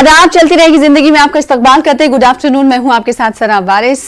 आदाब। चलती रहेगी जिंदगी में आपका इस्तकबाल करते हैं। गुड आफ्टरनून, मैं हूं आपके साथ सरा वारिस।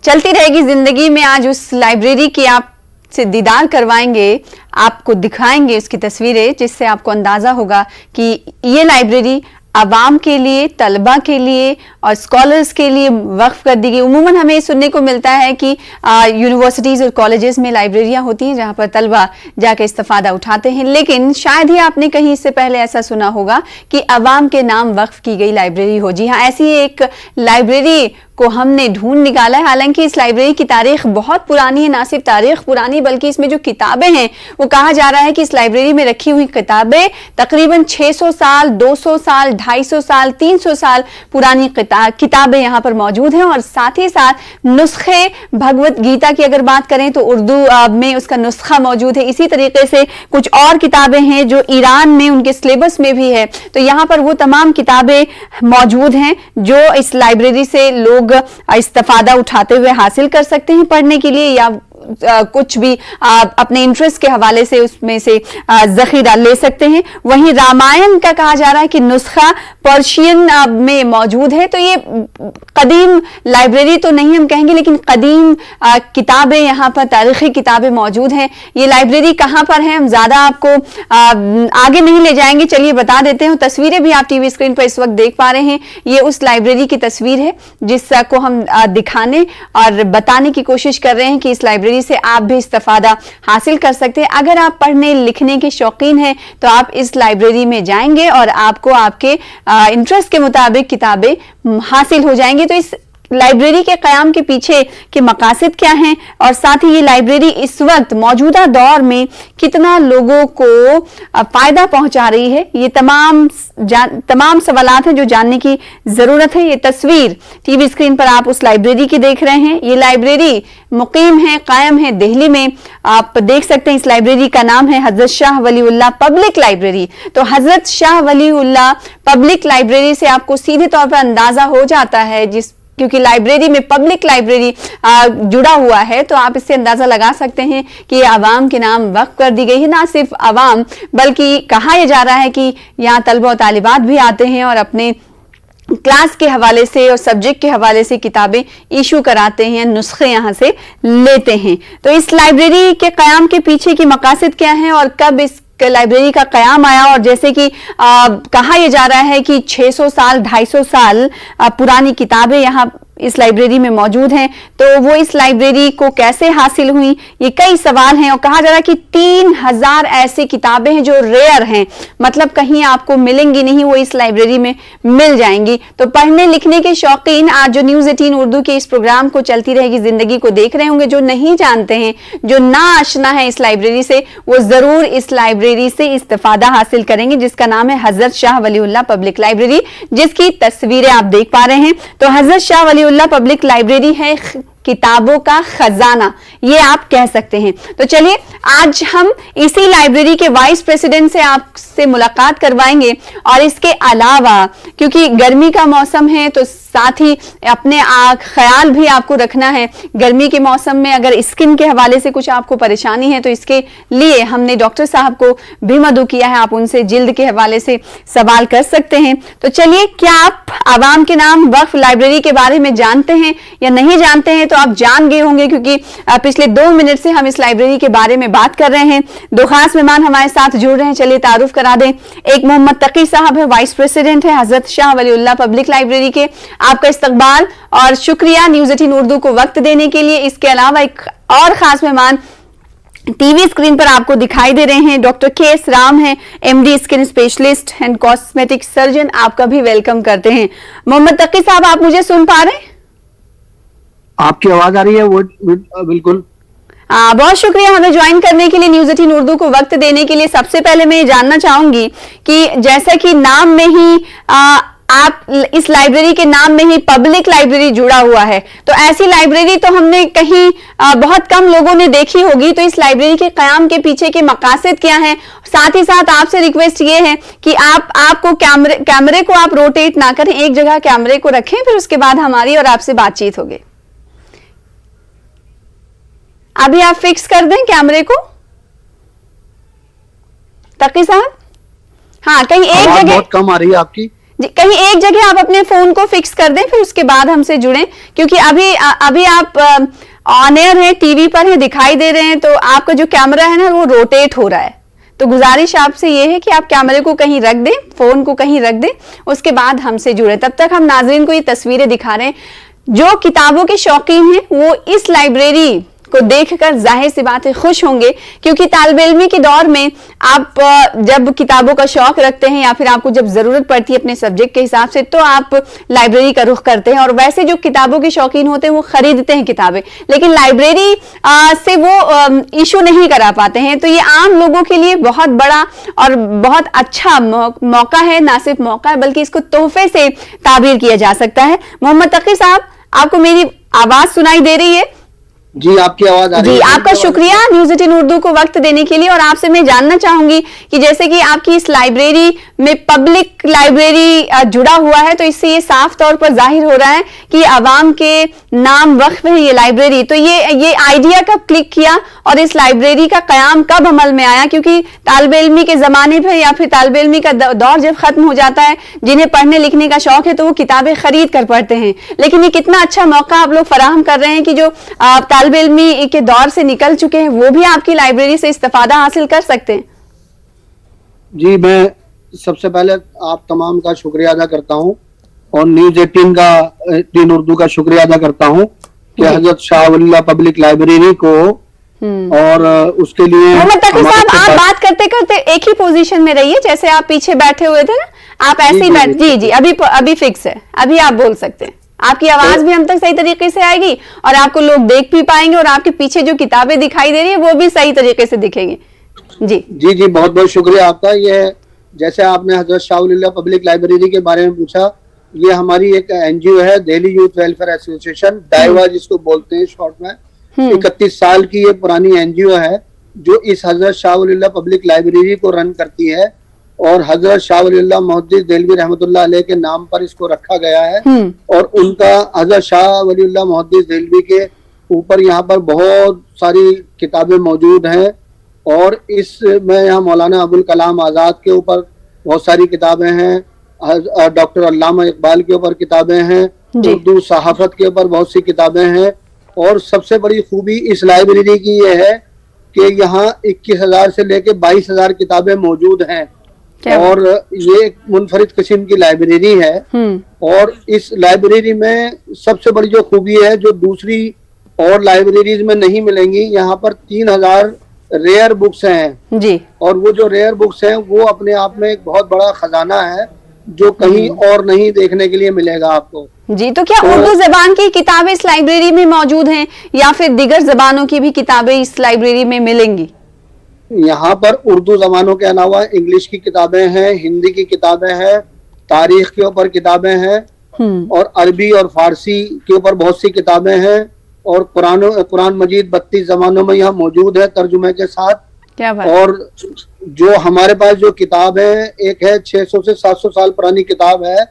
चलती रहेगी जिंदगी में आज उस लाइब्रेरी की आप से दीदार करवाएंगे, आपको दिखाएंगे उसकी तस्वीरें, जिससे आपको अंदाजा होगा कि ये लाइब्रेरी आवाम के लिए, तलबा के लिए और स्कॉलर्स के लिए वक्फ कर दी गई। उमूमन हमें सुनने को मिलता है कि यूनिवर्सिटीज़ और कॉलेजेस में लाइब्रेरियां होती हैं जहां पर तलबा जाकर इस्तेफादा उठाते हैं, लेकिन शायद ही आपने कहीं इससे पहले ऐसा सुना होगा कि आवाम के नाम वक्फ की गई लाइब्रेरी हो। जी हाँ, ऐसी एक लाइब्रेरी को हमने ढूंढ निकाला है। हालांकि इस लाइब्रेरी की तारीख बहुत पुरानी है, ना सिर्फ तारीख पुरानी बल्कि इसमें जो किताबें हैं वो कहा जा रहा है कि इस लाइब्रेरी में रखी हुई किताबें तकरीबन 600 साल, 200 साल, 250 साल, 300 साल पुरानी किताबें यहाँ पर मौजूद हैं। और साथ ही साथ नुस्खे भगवत गीता की अगर बात करें तो उर्दू में उसका नुस्खा मौजूद है। इसी तरीके से कुछ और किताबें हैं जो ईरान में उनके सिलेबस में भी है। तो यहाँ पर वो तमाम किताबें मौजूद हैं जो इस लाइब्रेरी से लोग इस्तेफादा उठाते हुए हासिल कर सकते हैं पढ़ने के लिए, या कुछ भी अपने इंटरेस्ट के हवाले से उसमें से जखीरा ले सकते हैं। वहीं रामायण का कहा जा रहा है कि नुस्खा पर्शियन में मौजूद है। तो ये कदीम लाइब्रेरी तो नहीं हम कहेंगे, लेकिन कदीम किताबें यहाँ पर, तारीखी किताबें मौजूद हैं। ये लाइब्रेरी कहाँ पर है, हम ज्यादा आपको आगे नहीं ले जाएंगे, चलिए बता देते हैं। तस्वीरें भी आप टीवी स्क्रीन पर इस वक्त देख पा रहे हैं। ये उस लाइब्रेरी की तस्वीर है जिसको हम दिखाने और बताने की कोशिश कर रहे हैं कि इस लाइब्रेरी से आप भी इस्तेफादा हासिल कर सकते हैं। अगर आप पढ़ने लिखने के शौकीन हैं तो आप इस लाइब्रेरी में जाएंगे और आपको आपके इंटरेस्ट के मुताबिक किताबें हासिल हो जाएंगी। तो इस लाइब्रेरी के क़याम के पीछे के मकासद क्या हैं और साथ ही ये लाइब्रेरी इस वक्त मौजूदा दौर में कितना लोगों को फायदा पहुंचा रही है, ये तमाम सवालात हैं जो जानने की जरूरत है। ये तस्वीर टीवी स्क्रीन पर आप उस लाइब्रेरी की देख रहे हैं। ये लाइब्रेरी मुकीम है, कायम है दिल्ली में। आप देख सकते हैं इस लाइब्रेरी का नाम है हजरत शाह वलीउल्लाह पब्लिक लाइब्रेरी। तो हजरत शाह वलीउल्लाह पब्लिक लाइब्रेरी से आपको सीधे तौर पर अंदाजा हो जाता है, क्योंकि लाइब्रेरी में पब्लिक लाइब्रेरी जुड़ा हुआ है, तो आप इससे अंदाजा लगा सकते हैं कि ये आवाम के नाम वक्फ कर दी गई है। ना सिर्फ आवाम बल्कि कहा यह जा रहा है कि यहाँ तलबा और तालिबात भी आते हैं और अपने क्लास के हवाले से और सब्जेक्ट के हवाले से किताबें इशू कराते हैं, नुस्खे यहाँ से लेते हैं। तो इस लाइब्रेरी के क़याम के पीछे की मकासद क्या है और कब इस लाइब्रेरी का कयाम आया, और जैसे कि कहा यह जा रहा है कि 600 साल, 250 साल पुरानी किताबें यहाँ इस लाइब्रेरी में मौजूद हैं, तो वो इस लाइब्रेरी को कैसे हासिल हुई, ये कई सवाल हैं। और कहा जा रहा है कि 3000 ऐसी किताबें हैं जो रेयर हैं, मतलब कहीं आपको मिलेंगी नहीं, वो इस लाइब्रेरी में मिल जाएंगी। तो पढ़ने लिखने के शौकीन आज जो न्यूज़ 18 उर्दू के इस प्रोग्राम को चलती रहेगी जिंदगी को देख रहे होंगे, जो नहीं जानते हैं, जो ना आशना है इस लाइब्रेरी से, वो जरूर इस लाइब्रेरी से इस्तेफादा हासिल करेंगे, जिसका नाम है हजरत शाह वलीउल्लाह पब्लिक लाइब्रेरी, जिसकी तस्वीरें आप देख पा रहे हैं। तो हजरत शाह वलीउल्लाह पब्लिक लाइब्रेरी है किताबों का खजाना, ये आप कह सकते हैं। तो चलिए आज हम इसी लाइब्रेरी के वाइस प्रेसिडेंट से आपसे मुलाकात करवाएंगे। और इसके अलावा क्योंकि गर्मी का मौसम है तो साथ ही अपने ख्याल भी आपको रखना है। गर्मी के मौसम में अगर स्किन के हवाले से कुछ आपको परेशानी है तो इसके लिए हमने डॉक्टर साहब को भी मदऊ किया है, आप उनसे जिल्द के हवाले से सवाल कर सकते हैं। तो चलिए, क्या आप आवाम के नाम वक्फ लाइब्रेरी के बारे में जानते हैं या नहीं जानते हैं? तो आप जान गए होंगे, क्योंकि पिछले 2 मिनट से हम इस लाइब्रेरी के बारे में बात कर रहे हैं। 2 खास मेहमान हमारे साथ जुड़ रहे हैं, चलिए तारुफ करा दें। एक मोहम्मद तकी साहब है, वाइस प्रेसिडेंट है हजरत शाह वलीउल्लाह पब्लिक लाइब्रेरी के। आपका इस्तकबाल और शुक्रिया न्यूज़ 18 उर्दू को वक्त देने के लिए। इसके अलावा एक और खास मेहमान टीवी स्क्रीन पर आपको दिखाई दे रहे हैं, डॉक्टर के.एस. राम हैं, MD skin specialist and cosmetic surgeon. आपका भी वेलकम करते हैं। मोहम्मद तकी साहब, आप मुझे सुन पा रहे हैं? आपकी आवाज आ रही है? वो बिल्कुल। बहुत शुक्रिया हमें ज्वाइन करने के लिए, न्यूज़ 18 उर्दू को वक्त देने के लिए। सबसे पहले मैं ये जानना चाहूंगी कि जैसा कि नाम में ही आप इस लाइब्रेरी के नाम में ही पब्लिक लाइब्रेरी जुड़ा हुआ है, तो ऐसी लाइब्रेरी तो हमने कहीं बहुत कम लोगों ने देखी होगी। तो इस लाइब्रेरी के कयाम के पीछे के मकासद क्या हैं? साथ ही साथ आपसे रिक्वेस्ट ये है कि आपको कैमरे को आप रोटेट ना करें, एक जगह कैमरे को रखें, फिर उसके बाद हमारी और आपसे बातचीत होगी। अभी आप फिक्स कर दें कैमरे को तकी साहब। हाँ, कहीं एक जगह बहुत कम आ रही है आपकी। जी, कहीं एक जगह आप अपने फोन को फिक्स कर दें, फिर उसके बाद हमसे जुड़ें, क्योंकि अभी आप ऑन एयर है, टीवी पर है, दिखाई दे रहे हैं, तो आपका जो कैमरा है ना वो रोटेट हो रहा है। तो गुजारिश आपसे ये है कि आप कैमरे को कहीं रख दें, फोन को कहीं रख दें, उसके बाद हमसे जुड़े। तब तक हम नाजरीन को ये तस्वीरें दिखा रहे हैं। जो किताबों के शौकीन हैं वो इस लाइब्रेरी को देखकर जाहिर सी बात है खुश होंगे, क्योंकि तालिबे इल्मी के दौर में आप जब किताबों का शौक रखते हैं या फिर आपको जब जरूरत पड़ती है अपने सब्जेक्ट के हिसाब से, तो आप लाइब्रेरी का रुख करते हैं। और वैसे जो किताबों के शौकीन होते हैं वो खरीदते हैं किताबें, लेकिन लाइब्रेरी से वो इशू नहीं करा पाते हैं। तो ये आम लोगों के लिए बहुत बड़ा और बहुत अच्छा मौका है, ना सिर्फ मौका है बल्कि इसको तोहफे से ताबीर किया जा सकता है। मोहम्मद तकी साहब, आपको मेरी आवाज सुनाई दे रही है? जी, आपकी आवाज आ रही है। जी, आपका शुक्रिया न्यूज़ 18 उर्दू को वक्त देने के लिए। और आपसे मैं जानना चाहूंगी कि जैसे कि आपकी इस लाइब्रेरी में पब्लिक लाइब्रेरी जुड़ा हुआ है, तो इससे ये साफ तौर पर जाहिर हो रहा है कि आवाम के नाम वक्फ है ये लाइब्रेरी। तो ये आइडिया कब क्लिक किया और इस लाइब्रेरी का कयाम कब अमल में आया? क्योंकि तालिबे इल्मी के जमाने पर या फिर तालिबे इल्मी का दौर जब खत्म हो जाता है, जिन्हें पढ़ने लिखने का शौक है तो वो किताबें खरीद कर पढ़ते हैं, लेकिन ये कितना अच्छा मौका आप लोग फराहम कर रहे हैं कि जो तालिबे इल्मी के दौर से निकल चुके हैं वो भी आपकी लाइब्रेरी से इस्तेफादा हासिल कर सकते हैं। जी, मैं सबसे पहले आप तमाम का शुक्रिया अदा करता हूं और न्यूज़ 18 उर्दू का शुक्रिया अदा करता हूं कि हजरत शाह वलील्लाह पब्लिक लाइब्रेरी को और उसके लिए मोहम्मद तकी साहब, आप बात करते करते एक ही पोजीशन में रहिए, जैसे आप पीछे बैठे हुए थे ना, आप ऐसे ही बैठ। जी जी, अभी फिक्स है, अभी आप बोल सकते हैं। आपकी आवाज भी हम तक सही तरीके से आएगी और आपको लोग देख भी पाएंगे और आपके पीछे जो किताबें दिखाई दे रही है वो भी सही तरीके से दिखेंगी। जी जी जी, बहुत बहुत शुक्रिया आपका। ये जैसे आपने हजरत शाह वलील्लाह पब्लिक लाइब्रेरी के बारे में पूछा, ये हमारी एक एनजीओ है, दिल्ली यूथ वेलफेयर एसोसिएशन, डाइवा जिसको बोलते हैं शॉर्ट में। 31 साल की ये पुरानी एनजीओ है जो इस हजरत शाह वलील्लाह पब्लिक लाइब्रेरी को रन करती है और हजरत शाह वलील्लाह मुहद्दिस देलवी रहमतुल्लाह अलैह के नाम पर इसको रखा गया है। और उनका हजरत शाह वलील्लाह मुहद्दिस देलवी के ऊपर यहाँ पर बहुत सारी किताबें मौजूद हैं और इसमें यहाँ मौलाना अबुल कलाम आज़ाद के ऊपर बहुत सारी किताबें हैं, डॉक्टर अल्लामा इकबाल के ऊपर किताबें हैं, उर्दू सहाफत के ऊपर बहुत सी किताबें हैं। और सबसे बड़ी खूबी इस लाइब्रेरी की ये है कि यहाँ 21,000 से लेके 22,000 किताबें मौजूद हैं और ये एक मुनफरिद किस्म की लाइब्रेरी है। और इस लाइब्रेरी में सबसे बड़ी जो खूबी है जो दूसरी और लाइब्रेरीज में नहीं मिलेंगी, यहाँ पर 3,000 रेयर बुक्स हैं जी। और वो जो रेयर बुक्स हैं वो अपने आप में एक बहुत बड़ा खजाना है जो कहीं और नहीं देखने के लिए मिलेगा आपको जी। तो क्या उर्दू जबान की किताबें इस लाइब्रेरी में मौजूद हैं या फिर दीगर जबानों की भी किताबें इस लाइब्रेरी में मिलेंगी? यहाँ पर उर्दू जबानों के अलावा इंग्लिश की किताबें हैं, हिंदी की किताबें हैं, तारीख के ऊपर किताबें हैं और अरबी और फारसी के ऊपर बहुत सी किताबें हैं और कुरान मजीद 32 जबानों में यहाँ मौजूद है तर्जुमे के साथ। क्या बात? और जो हमारे पास जो किताब है, एक है 600 से 700 साल पुरानी किताब है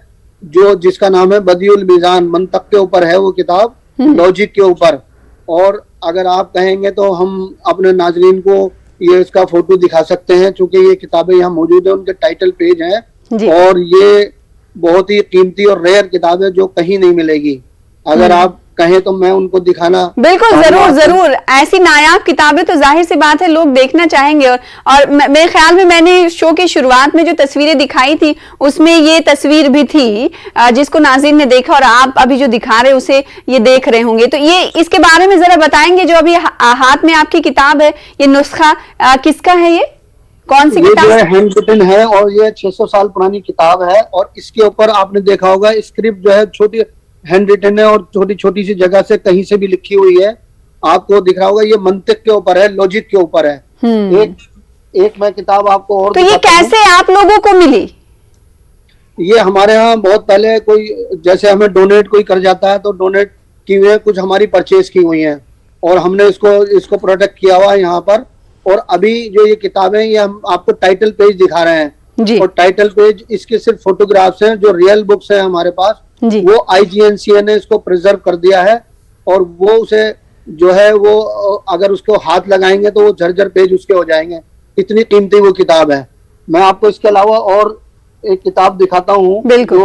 जो जिसका नाम है बदियुल मीज़ान, मंतक के ऊपर है वो किताब, लॉजिक के ऊपर। और अगर आप कहेंगे तो हम अपने नाजरीन को ये इसका फोटो दिखा सकते हैं, चूंकि ये किताबें यहाँ मौजूद है, उनके टाइटल पेज हैं और ये बहुत ही कीमती और रेयर किताब है जो कहीं नहीं मिलेगी। अगर आप कहें तो मैं उनको दिखाना बिल्कुल जरूर ऐसी नायाब किताबें तो जाहिर सी बात है लोग देखना चाहेंगे। और मेरे ख्याल में मैंने शो की शुरुआत में जो तस्वीरें दिखाई थी उसमें ये तस्वीर भी थी जिसको नाज़रीन ने देखा और आप अभी जो दिखा रहे उसे ये देख रहे होंगे। तो ये इसके बारे में जरा बताएंगे, जो अभी हाथ में आपकी किताब है, ये नुस्खा किसका है? ये कौन सी किताब? ये हैंड रिटन है और ये 600 साल पुरानी किताब है और इसके ऊपर आपने देखा होगा स्क्रिप्ट जो है छोटी हैंड रिटन है और छोटी छोटी सी जगह से कहीं से भी लिखी हुई है, आपको दिख रहा होगा। ये मंतिक के ऊपर है, लॉजिक के ऊपर है। एक मैं किताब आपको और तो ये कैसे आप लोगों को मिली? ये हमारे यहाँ बहुत पहले कोई जैसे हमें डोनेट कोई कर जाता है तो डोनेट की हुई है, कुछ हमारी परचेज की हुई हैं और हमने इसको प्रोटेक्ट किया हुआ है यहाँ पर। और अभी जो ये किताबें ये हम आपको टाइटल पेज दिखा रहे हैं और टाइटल पेज इसके सिर्फ फोटोग्राफ्स हैं। जो रियल बुक्स हैं हमारे पास वो IGNCA ने इसको प्रिजर्व कर दिया है और वो उसे जो है वो अगर उसको हाथ लगाएंगे तो वो झरझर पेज उसके हो जाएंगे, इतनी कीमती वो किताब है। मैं आपको इसके अलावा और एक किताब दिखाता हूँ बिल्कुल।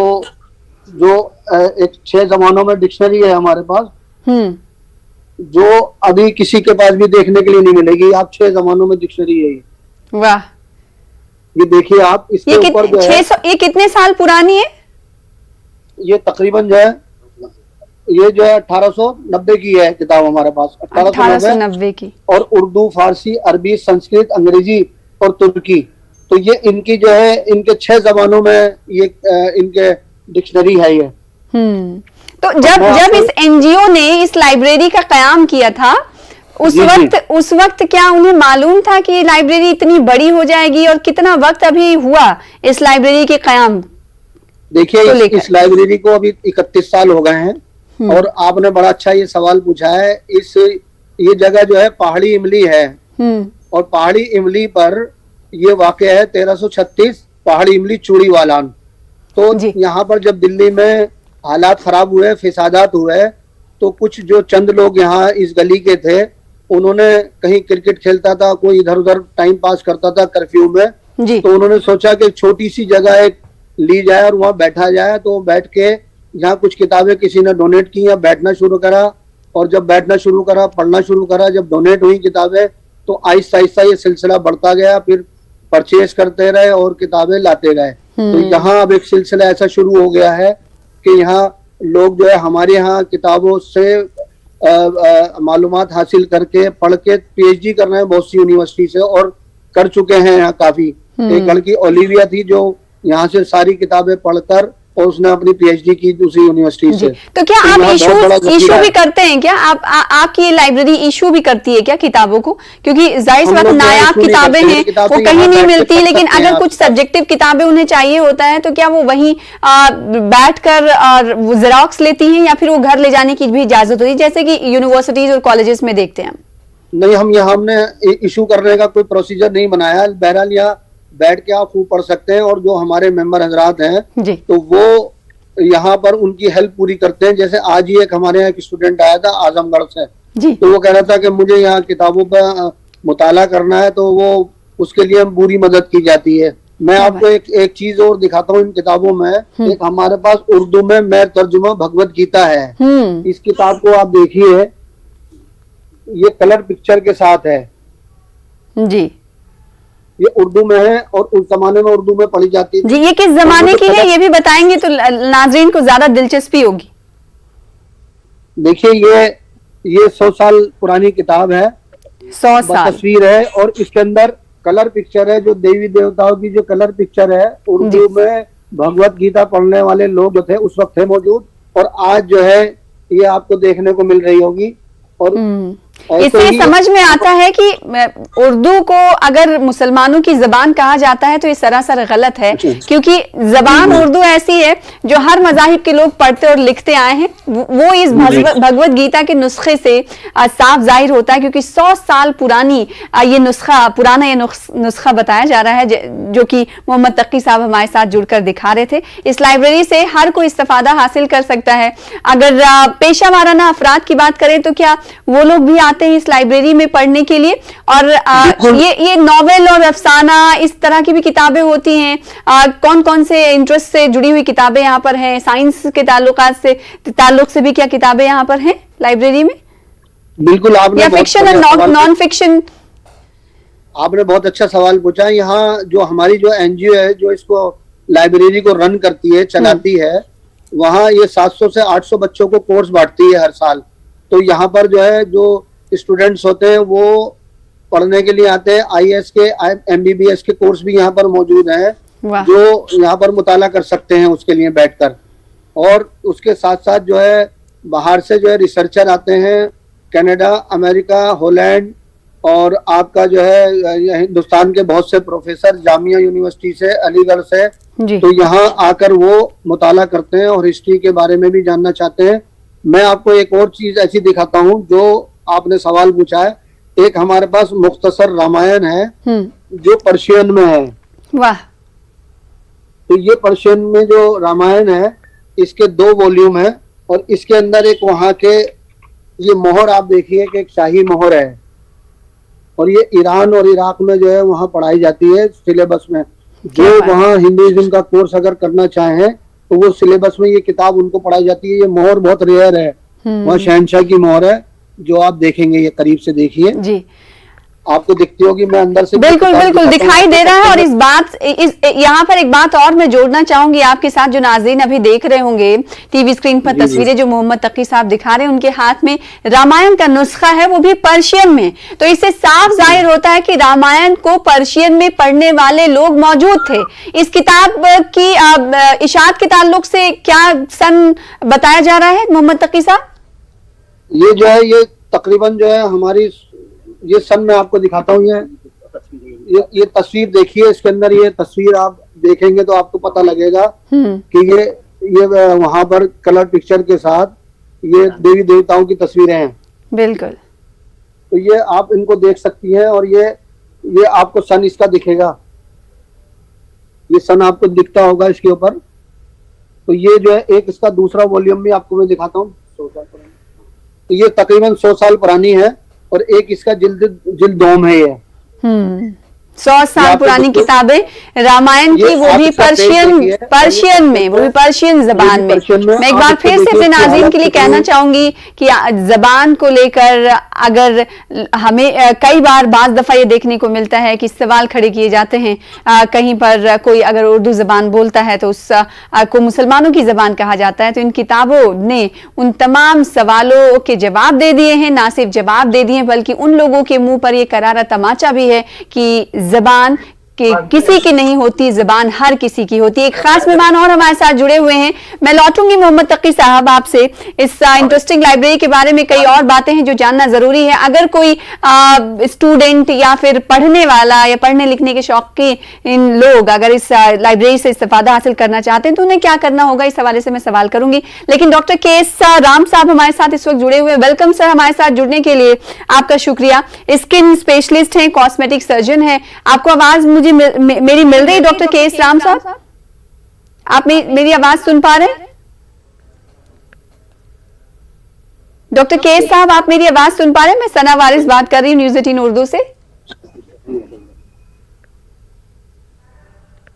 जो एक 6 जमानों में डिक्शनरी है हमारे पास, जो अभी किसी के पास भी देखने के लिए नहीं मिलेगी। आप 6 जमानों में डिक्शनरी है ये। वाह, ये देखिए आप, इसके ऊपर जो है 600, ये कितने साल पुरानी है? ये तकरीबन जो है, ये जो है 1890 की है किताब हमारे पास, 1890 की। और उर्दू, फारसी, अरबी, संस्कृत, अंग्रेजी और तुर्की। तो ये इनकी जो है, इनके 6 जबानों में ये इनके डिक्शनरी है ये। तो जब इस एनजीओ ने इस लाइब्रेरी का कयाम किया था, उस वक्त क्या उन्हें मालूम था कि ये लाइब्रेरी इतनी बड़ी हो जाएगी, और कितना वक्त अभी हुआ इस लाइब्रेरी के कयाम? देखिए, इस लाइब्रेरी को अभी 31 साल हो गए हैं। और आपने बड़ा अच्छा ये सवाल पूछा है। ये जगह जो है पहाड़ी इमली है, और पहाड़ी इमली पर ये वाक़या है 1336 पहाड़ी इमली चूड़ीवालान। तो यहाँ पर जब दिल्ली में हालात खराब हुए, फिसादात हुए, तो कुछ जो चंद लोग यहाँ इस गली के थे, उन्होंने, कहीं क्रिकेट खेलता था, कोई इधर उधर टाइम पास करता था कर्फ्यू में, तो उन्होंने सोचा कि छोटी सी जगह एक ली जाए और वहाँ बैठा जाए। तो बैठ के यहाँ कुछ किताबें किसी ने डोनेट की, या बैठना शुरू करा, और जब बैठना शुरू करा, पढ़ना शुरू करा, जब डोनेट हुई किताबें, तो आहिस्ता आहिस्ता ये सिलसिला बढ़ता गया। फिर परचेज करते रहे और किताबें लाते गए। तो यहाँ अब एक सिलसिला ऐसा शुरू हो गया है कि यहाँ लोग जो है हमारे यहाँ किताबों से मालूमात हासिल करके, पढ़ के पीएचडी कर रहे हैं बहुत सी यूनिवर्सिटी से, और कर चुके हैं यहाँ काफी। एक लड़की ओलिविया थी जो यहाँ से सारी किताबें पढ़कर, और उसने अपनी पीएचडी की दूसरी यूनिवर्सिटी से। तो क्या आप इशू भी करते हैं क्या? आपकी लाइब्रेरी इशू भी करती है क्या किताबों को? क्योंकि जाहिर सी बात, नायाब किताबें हैं, वो कहीं नहीं मिलती, लेकिन अगर कुछ सब्जेक्टिव किताबें उन्हें चाहिए होता है, तो क्या वो वहीं बैठकर जेरॉक्स लेती हैं, या फिर वो घर ले जाने की भी इजाजत होती है, जैसे कि यूनिवर्सिटीज और कॉलेजेस में देखते हैं? नहीं, हमने इशू करने का कोई प्रोसीजर नहीं बनाया। बहरहाल यहाँ बैठ के आप पढ़ सकते हैं, और जो हमारे मेंबर हजरात हैं तो वो यहाँ पर उनकी हेल्प पूरी करते हैं। जैसे आज ही एक हमारे यहाँ एक स्टूडेंट आया था आजमगढ़ से, तो वो कह रहा था कि मुझे यहाँ किताबों पर मुताला करना है, तो वो उसके लिए पूरी मदद की जाती है। मैं आपको एक चीज और दिखाता हूँ इन किताबों में। एक हमारे पास उर्दू में मैं तर्जुमा भगवत गीता है। इस किताब को आप देखिए, ये कलर पिक्चर के साथ है जी। ये उर्दू में है, और उस जमाने में उर्दू में पढ़ी जाती थी। जी, ये किस जमाने की है ये भी बताएंगे तो नाजरीन को ज्यादा दिलचस्पी होगी। देखिए, ये 100 साल पुरानी किताब है, 100 साल तस्वीर है, और इसके अंदर कलर पिक्चर है, जो देवी देवताओं की जो कलर पिक्चर है। उर्दू में भगवत गीता पढ़ने वाले लोग जो थे उस वक्त थे मौजूद, और आज जो है ये आपको देखने को मिल रही होगी। और इससे समझ में आता है कि उर्दू को अगर मुसलमानों की जबान कहा जाता है तो ये सरासर गलत है, क्योंकि जबान उर्दू ऐसी है जो हर मजाहिब के लोग पढ़ते और लिखते आए हैं। वो इस भगवत गीता के नुस्खे से साफ जाहिर होता है, क्योंकि 100 साल पुराना ये नुस्खा बताया जा रहा है, जो कि मोहम्मद तकी साहब हमारे साथ जुड़कर दिखा रहे थे। इस लाइब्रेरी से हर कोई इस्तेफादा हासिल कर सकता है। अगर पेशा वाराना अफराद की बात करें तो क्या वो लोग भी आते हैं इस लाइब्रेरी में पढ़ने के लिए? और ये नॉवेल और अफसाना इस तरह की भी किताबें होती हैं। कौन कौन से इंटरेस्ट से जुड़ी हुई किताबें यहाँ पर हैं? साइंस के ताल्लुक से भी क्या किताबें यहाँ पर हैं लाइब्रेरी में? बिल्कुल, आपने या फिक्शन और नॉन फिक्शन? आपने बहुत अच्छा सवाल पूछा। यहाँ जो हमारी जो एनजीओ है जो इसको लाइब्रेरी को रन करती है, चलाती है, वहाँ ये 700 से 800 बच्चों को कोर्स बांटती है हर साल। तो यहाँ पर जो है जो स्टूडेंट्स होते हैं वो पढ़ने के लिए आते हैं। आईएएस के, एमबीबीएस के कोर्स भी यहाँ पर मौजूद हैं, जो यहाँ पर मुताला कर सकते हैं उसके लिए बैठकर। और उसके साथ साथ जो है बाहर से जो है रिसर्चर आते हैं, कनाडा, अमेरिका, हॉलैंड, और आपका जो है हिंदुस्तान के बहुत से प्रोफेसर जामिया यूनिवर्सिटी से, अलीगढ़ से, तो यहाँ आकर वो मुताला करते हैं और हिस्ट्री के बारे में भी जानना चाहते हैं। मैं आपको एक और चीज ऐसी दिखाता हूँ जो आपने सवाल पूछा है। एक हमारे पास मुख्तसर रामायण है जो पर्शियन में है। वाह। तो ये पर्शियन में जो रामायण है, इसके 2 वॉल्यूम है, और इसके अंदर एक वहाँ के ये मोहर आप देखिए कि एक शाही मोहर है, और ये ईरान और इराक में जो है वहाँ पढ़ाई जाती है सिलेबस में। जो वहाँ हिंदुइज्म का कोर्स अगर करना चाहें तो वो सिलेबस में ये किताब उनको पढ़ाई जाती है। ये मोहर बहुत रेयर है, वहाँ शहनशाह की मोहर है जो आप देखेंगे, ये करीब से देखिए जी, आपको दिखती होगी। मैं अंदर से बिल्कुल बिल्कुल दिखाई दे रहा है। और यहाँ पर एक बात और मैं जोड़ना चाहूंगी आपके साथ, जो नाज़रीन अभी देख रहे होंगे टीवी स्क्रीन पर तस्वीरें जो मोहम्मद तकी साहब दिखा रहे हैं, उनके हाथ में रामायण का नुस्खा है, वो भी पर्शियन में। तो इससे साफ जाहिर होता है कि रामायण को पर्शियन में पढ़ने वाले लोग मौजूद थे। इस किताब की इशाअत के ताल्लुक से क्या सन बताया जा रहा है मोहम्मद तकी साहब? ये जो है, ये तकरीबन जो है हमारी, ये सन मैं आपको दिखाता हूँ। ये तस्वीर देखिए, इसके अंदर ये तस्वीर आप देखेंगे तो आपको पता लगेगा कि ये वहां पर कलर पिक्चर के साथ ये देवी देवताओं की तस्वीरें हैं। बिल्कुल, तो ये आप इनको देख सकती हैं और ये आपको सन इसका दिखेगा, ये सन आपको दिखता होगा इसके ऊपर। तो ये जो है एक इसका दूसरा वॉल्यूम भी आपको मैं दिखाता हूँ। 100 साल पुरानी, तो ये तकरीबन 100 साल पुरानी है और एक इसका जिल्दोम है ये। 100 साल पुरानी किताबें रामायण की, वो भी पर्शियन में, वो भी पर्शियन जबान में। मैं एक बार फिर से अपने नाज़रीन के लिए कहना चाहूंगी कि जबान को लेकर अगर हमें कई बार बाज दफा ये देखने को मिलता है कि सवाल खड़े किए जाते हैं, कहीं पर कोई अगर उर्दू जबान बोलता है तो उस को मुसलमानों की जबान कहा जाता है। तो इन किताबों ने उन तमाम सवालों के जवाब दे दिए हैं, ना सिर्फ जवाब दे दिए बल्कि उन लोगों के मुंह पर यह करारा तमाचा भी है कि जबान कि किसी की नहीं होती, जबान हर किसी की होती है। एक खास मेहमान और हमारे साथ जुड़े हुए हैं। मैं लौटूंगी मोहम्मद तकी साहब आपसे, इस इंटरेस्टिंग लाइब्रेरी के बारे में कई और बातें हैं जो जानना जरूरी है। अगर कोई स्टूडेंट या फिर पढ़ने वाला या पढ़ने लिखने के शौक के इन लोग अगर इस लाइब्रेरी से इस्तेफादा हासिल करना चाहते हैं तो उन्हें क्या करना होगा, इस हवाले से मैं सवाल करूंगी। लेकिन डॉक्टर के.एस. राम साहब हमारे साथ इस वक्त जुड़े हुए। वेलकम सर, हमारे साथ जुड़ने के लिए आपका शुक्रिया। स्किन स्पेशलिस्ट हैं, कॉस्मेटिक सर्जन हैं। आपको आवाज मेरी मिल रही है डॉक्टर के.एस. राम साहब? आप मेरी आवाज सुन पा रहे हैं? Doctor KS. साहब, आप मेरी आवाज सुन पा रहे हैं? मैं सना वारिस बात कर रही हूँ न्यूज़ 18 उर्दू से।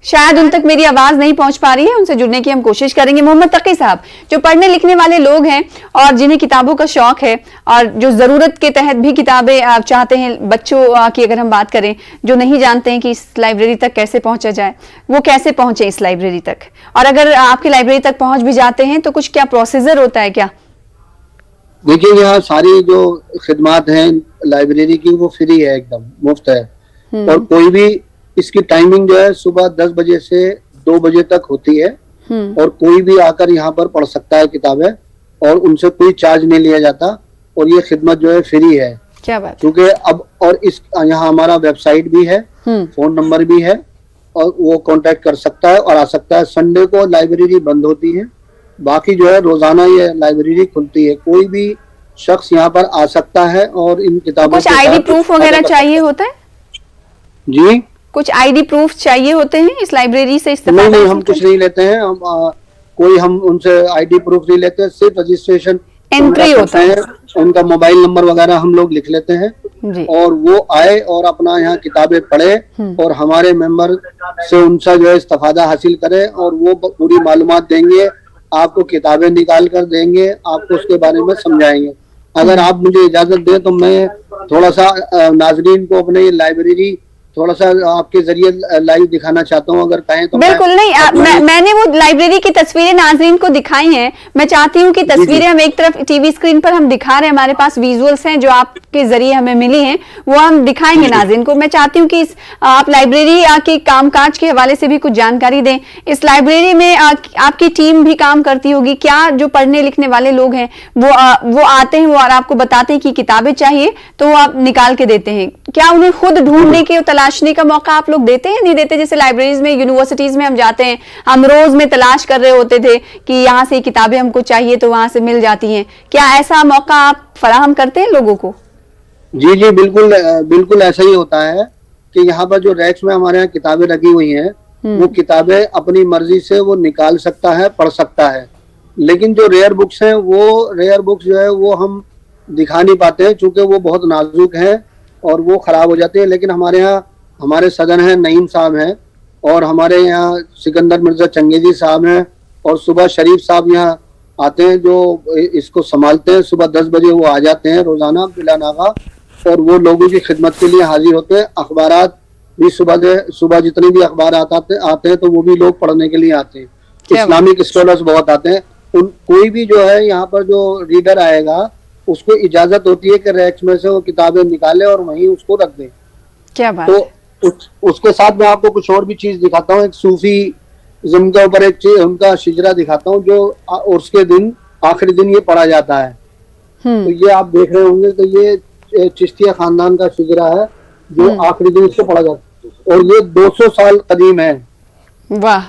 शायद उन तक मेरी आवाज नहीं पहुंच पा रही है, उनसे जुड़ने की हम कोशिश करेंगे। मोहम्मद तकी साहब, जो पढ़ने लिखने वाले लोग हैं और जिन्हें किताबों का शौक है और जो जरूरत के तहत भी किताबें आप चाहते हैं, बच्चों की अगर हम बात करें जो नहीं जानते हैं कि इस लाइब्रेरी तक कैसे पहुंचा जाए, वो कैसे पहुंचे इस लाइब्रेरी तक? और अगर आपकी लाइब्रेरी तक पहुंच भी जाते हैं तो कुछ क्या प्रोसीजर होता है क्या? देखिए, यहाँ सारी जो खिदमात हैं लाइब्रेरी की वो फ्री है, एकदम मुफ्त है। और कोई भी इसकी टाइमिंग जो है सुबह 10 बजे से 2 बजे तक होती है और कोई भी आकर यहाँ पर पढ़ सकता है किताबें और उनसे कोई चार्ज नहीं लिया जाता और ये खिदमत जो है फ्री है। क्या बात? क्योंकि अब और इस यहाँ हमारा वेबसाइट भी है, फोन नंबर भी है और वो कांटेक्ट कर सकता है और आ सकता है। संडे को लाइब्रेरी बंद होती है, बाकी जो है रोजाना ये लाइब्रेरी खुलती है। कोई भी शख्स यहाँ पर आ सकता है और इन किताबों कुछ आईडी प्रूफ वगैरह चाहिए होता है? जी, कुछ आईडी प्रूफ चाहिए होते हैं इस लाइब्रेरी से इस्तेफादा? नहीं, हम कुछ नहीं लेते हैं। हम उनसे आईडी प्रूफ नहीं लेते, सिर्फ रजिस्ट्रेशन एंट्री होता है। उनका मोबाइल नंबर वगैरह हम लोग लिख लेते हैं और वो आए और अपना यहाँ किताबें पढ़े और हमारे मेंबर से उनसे जो है इस्तेफादा हासिल करे और वो पूरी मालूमात देंगे, आपको किताबें निकाल कर देंगे, आपको उसके बारे में समझाएंगे। अगर आप मुझे इजाजत दें तो मैं थोड़ा सा नाजरीन को अपने लाइब्रेरी थोड़ा सा आपके जरिए लाइव दिखाना चाहता हूँ, अगर कहें तो। बिल्कुल नहीं, मैंने वो लाइब्रेरी की तस्वीरें नाजरीन को दिखाई हैं। मैं चाहती हूँ कि तस्वीरें हम एक तरफ टीवी स्क्रीन पर हम दिखा रहे हैं, हमारे पास विजुअल्स हैं जो आपके जरिए हमें मिली हैं, वो हम दिखाएंगे नाजरीन को। मैं चाहती हूँ कि आप लाइब्रेरी के कामकाज के हवाले से भी कुछ जानकारी दें। इस लाइब्रेरी में आपकी टीम भी काम करती होगी क्या? जो पढ़ने लिखने वाले लोग हैं वो आते हैं, वो और आपको बताते हैं कि किताबें चाहिए तो वो आप निकाल के देते हैं क्या? उन्हें खुद ढूंढने के, तलाशने का मौका आप लोग देते हैं, नहीं देते? जैसे लाइब्रेरीज में, यूनिवर्सिटीज में हम जाते हैं, हम रोज में तलाश कर रहे होते थे कि यहाँ से किताबें हमको चाहिए तो वहां से मिल जाती हैं। क्या ऐसा मौका आप फराहम करते हैं लोगों को? जी जी, बिल्कुल बिल्कुल ऐसा ही होता है कि यहाँ पर जो रैक्स में हमारे यहाँ किताबें लगी हुई हैं, वो किताबें अपनी मर्जी से वो निकाल सकता है, पढ़ सकता है। लेकिन जो रेयर बुक्स हैं, वो रेयर बुक्स जो है वो हम दिखा नहीं पाते हैं चूंकि वो बहुत नाजुक हैं और वो खराब हो जाते हैं। लेकिन हमारे यहाँ हमारे सदन हैं, नईम साहब हैं, और हमारे यहाँ सिकंदर मिर्जा चंगेजी साहब हैं, और सुबह शरीफ साहब यहाँ आते हैं जो इसको संभालते हैं। सुबह 10 बजे वो आ जाते हैं रोजाना बिला नागा, और वो लोगों की खिदमत के लिए हाजिर होते हैं। अखबारात भी सुबह जितने भी अखबार आते हैं तो वो भी लोग पढ़ने के लिए आते हैं। इस्लामिक स्कॉलर्स बहुत आते हैं। कोई भी जो है यहाँ पर जो रीडर आएगा उसको इजाजत होती है कि रैक्स में से वो किताबें निकाले और वहीं उसको रख दे। क्या बात तो उसके साथ मैं आपको कुछ और भी चीज दिखाता हूँ। एक सूफी जिम के ऊपर एक चीज उनका शिजरा दिखाता हूँ, जो उसके दिन आखिरी दिन ये पढ़ा जाता है। तो ये आप देख रहे होंगे, तो ये चिश्तिया खानदान का शिजरा है जो आखिरी दिन इसको पढ़ा जाता है, और ये 200 साल कदीम है। वाह।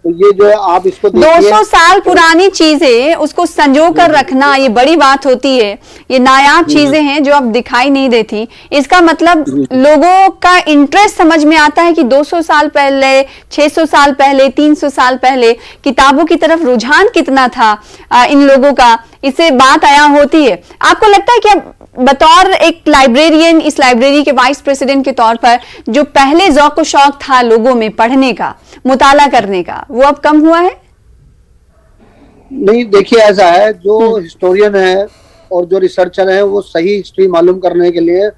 तो ये जो है आप इसको 200 साल पुरानी चीजें उसको संजो कर रखना, ये बड़ी बात होती है। ये नायाब चीजें हैं जो अब दिखाई नहीं देती। इसका मतलब लोगों का इंटरेस्ट समझ में आता है कि 200 साल पहले, 600 साल पहले, 300 साल पहले किताबों की तरफ रुझान कितना था इन लोगों का, इससे बात आया होती है। आपको लगता है कि अब बतौर एक लाइब्रेरियन, इस लाइब्रेरी के वाइस प्रेसिडेंट के तौर पर जो पहले ज़ौक़ व शौक था लोगों में पढ़ने का, मुताला करने का, वो अब कम हुआ है? नहीं, देखिए ऐसा है, जो हिस्टोरियन है और जो रिसर्चर है वो सही हिस्ट्री मालूम करने के लिए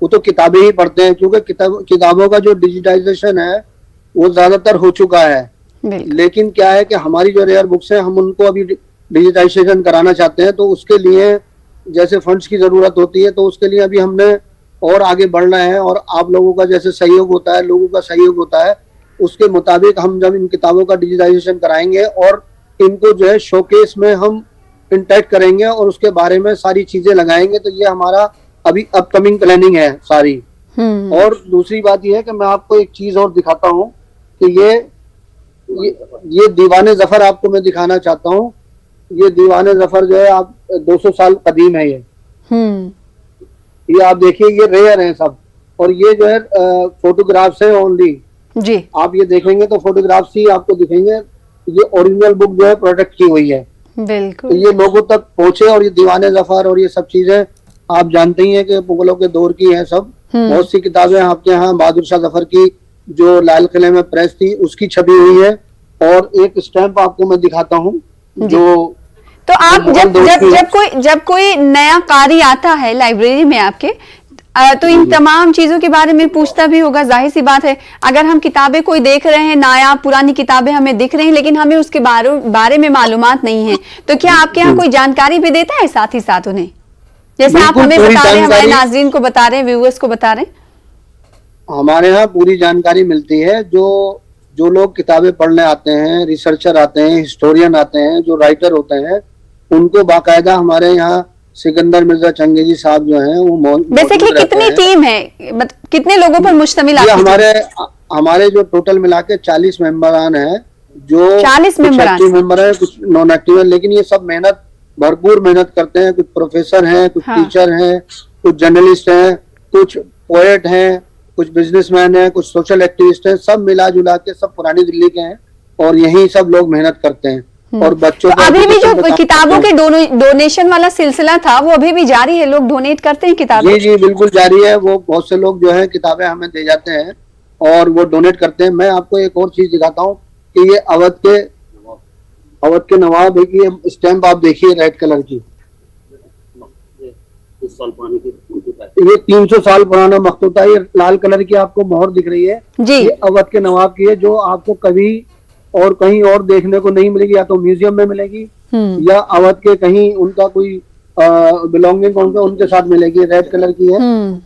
वो तो किताबें ही पढ़ते हैं, क्योंकि किताबों का जो डिजिटाइजेशन है वो ज्यादातर हो चुका है। लेकिन क्या है कि हमारी जो रेयर बुक्स हैं हम उनको अभी डिजिटाइजेशन कराना चाहते हैं, तो उसके लिए जैसे फंड्स की जरूरत होती है, तो उसके लिए अभी हमने और आगे बढ़ना है, और आप लोगों का जैसे सहयोग होता है, लोगों का सहयोग होता है, उसके मुताबिक हम जब इन किताबों का डिजिटाइजेशन कराएंगे और इनको जो है शोकेस में हम इंटैक्ट करेंगे और उसके बारे में सारी चीजें लगाएंगे, तो ये हमारा अभी अपकमिंग प्लानिंग है सारी। और दूसरी बात ये है कि मैं आपको एक चीज और दिखाता हूँ कि ये दीवाने जफर आपको मैं दिखाना चाहता हूँ। ये दीवाने जफर जो है आप 200 साल कदीम है। ये आप देखिए, ये रेयर है सब, और ये जो है फोटोग्राफ्स है ओनली जी। आप ये देखेंगे तो फोटोग्राफ्स ही आपको दिखेंगे। ये ओरिजिनल बुक जो है प्रोटेक्ट की हुई है, बिल्कुल। तो ये लोगों तक पहुंचे, और ये दीवाने जफर और ये सब चीजें आप जानते ही हैं कि मुगलों के दौर की है सब। बहुत सी किताबें आपके यहाँ बहादुर शाह जफर की जो लाल किले में प्रेस थी उसकी छपी हुई है। और एक स्टैंप आपको मैं दिखाता हूँ जो, तो आप जब कोई नया कारी आता है लाइब्रेरी में आपके, तो इन तमाम चीजों के बारे में पूछता भी होगा। जाहिर सी बात है, अगर हम किताबें कोई देख रहे हैं, नायाब पुरानी किताबें हमें दिख रही हैं, लेकिन हमें उसके बारे में मालूमात नहीं है, तो क्या आपके यहाँ कोई जानकारी भी देता है साथ ही साथ उन्हें, जैसे आप हमें बता रहे हैं, हमारे नाजरीन को बता रहे हैं, व्यूअर्स को बता रहे हैं? हमारे यहाँ पूरी जानकारी मिलती है। जो लोग किताबें पढ़ने आते हैं, रिसर्चर आते हैं, हिस्टोरियन आते हैं, जो राइटर होते हैं, उनको बाकायदा हमारे यहाँ सिकंदर मिर्जा चंगेजी साहब जो हैं वो बेसिकली कितनी टीम है, कितने लोगों पर मुश्तमिल है? हमारे जो टोटल मिला के 40 मेंबरान है, जो 40 मेंबर है, कुछ नॉन एक्टिव है, लेकिन ये सब भरपूर मेहनत करते हैं। कुछ प्रोफेसर हैं, कुछ टीचर हैं, कुछ जर्नलिस्ट हैं, कुछ पोएट हैं, कुछ बिजनेसमैन हैं, कुछ सोशल एक्टिविस्ट हैं, सब मिला जुला के सब पुरानी दिल्ली के हैं, और यही सब लोग मेहनत करते हैं। और बच्चों तो अभी भी जो किताबों के डोनेशन वाला सिलसिला था वो अभी भी जारी है? लोग डोनेट करते हैं किताबें? जी बिल्कुल जारी है। वो बहुत से लोग जो है किताबें हमें दे जाते हैं और वो डोनेट करते हैं। मैं आपको एक और चीज दिखाता हूँ कि ये अवध के नवाब की स्टैंप आप देखिए, रेड कलर की, ये 300 साल पुराना मखतूता, ये लाल कलर की आपको मोहर दिख रही है जी। ये अवध के नवाब की है, जो आपको कभी और कहीं और देखने को नहीं मिलेगी। या तो म्यूजियम में मिलेगी या अवध के कहीं उनका कोई बिलोंगिंग उनके साथ मिलेगी। रेड कलर की है।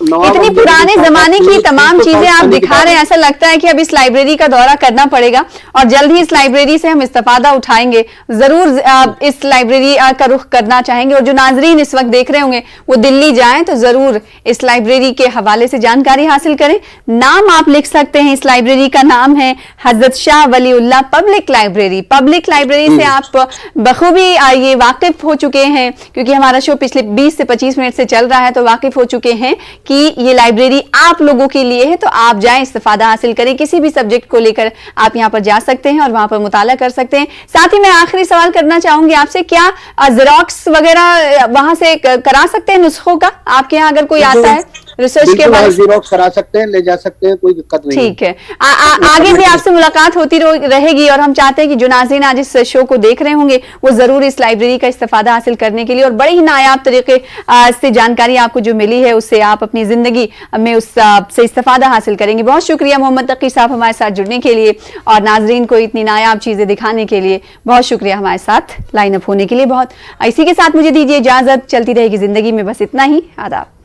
इतनी पुराने जमाने की तमाम चीजें आप दिखा रहे हैं, ऐसा लगता है कि अब इस लाइब्रेरी का दौरा करना पड़ेगा और जल्द ही इस लाइब्रेरी से हम इस्तेफादा उठाएंगे। जरूर इस लाइब्रेरी का रुख करना चाहेंगे, और जो नाजरीन इस वक्त देख रहे होंगे वो दिल्ली जाएं तो जरूर इस लाइब्रेरी के हवाले से जानकारी हासिल करें। नाम आप लिख सकते हैं, इस लाइब्रेरी का नाम है हजरत Shah Waliullah public library. Public library से आप बखूबी ये वाकिफ हो चुके हैं, क्योंकि हमारा शो पिछले 20 से 25 मिनट से चल रहा है, तो वाकिफ हो चुके हैं कि ये लाइब्रेरी आप लोगों के लिए है। तो आप जाएं, इस्तिफादा हासिल करें, किसी भी सब्जेक्ट को लेकर आप यहां पर जा सकते हैं और वहां पर मुताला कर सकते हैं। साथ ही मैं आखिरी सवाल करना चाहूंगी आपसे, क्या ज़ेरॉक्स वगैरह वहां से करा सकते हैं नुस्खों का? आपके यहाँ अगर कोई आता है रिसर्च के बिल्कुल बारे में। जीरोक्स करा सकते हैं, ले जा सकते हैं, कोई दिक्कत नहीं है। ठीक है। आगे भी आपसे मुलाकात होती रहेगी और हम चाहते हैं कि जो नाज़रीन आज इस शो को देख रहे होंगे वो जरूर इस लाइब्रेरी का इस्तेफादा हासिल करने के लिए, और बड़े ही नायाब तरीके से जानकारी आपको जो मिली है उससे आप अपनी जिंदगी में उससे इस्तेफादा हासिल करेंगे। बहुत शुक्रिया मोहम्मद तकी साहब हमारे साथ जुड़ने के लिए और नाजरीन को इतनी नायाब चीजें दिखाने के लिए। बहुत शुक्रिया हमारे साथ लाइन अप होने के लिए। बहुत इसी के साथ मुझे दीजिए इजाजत। चलती रहेगी जिंदगी में बस इतना ही। आदाब।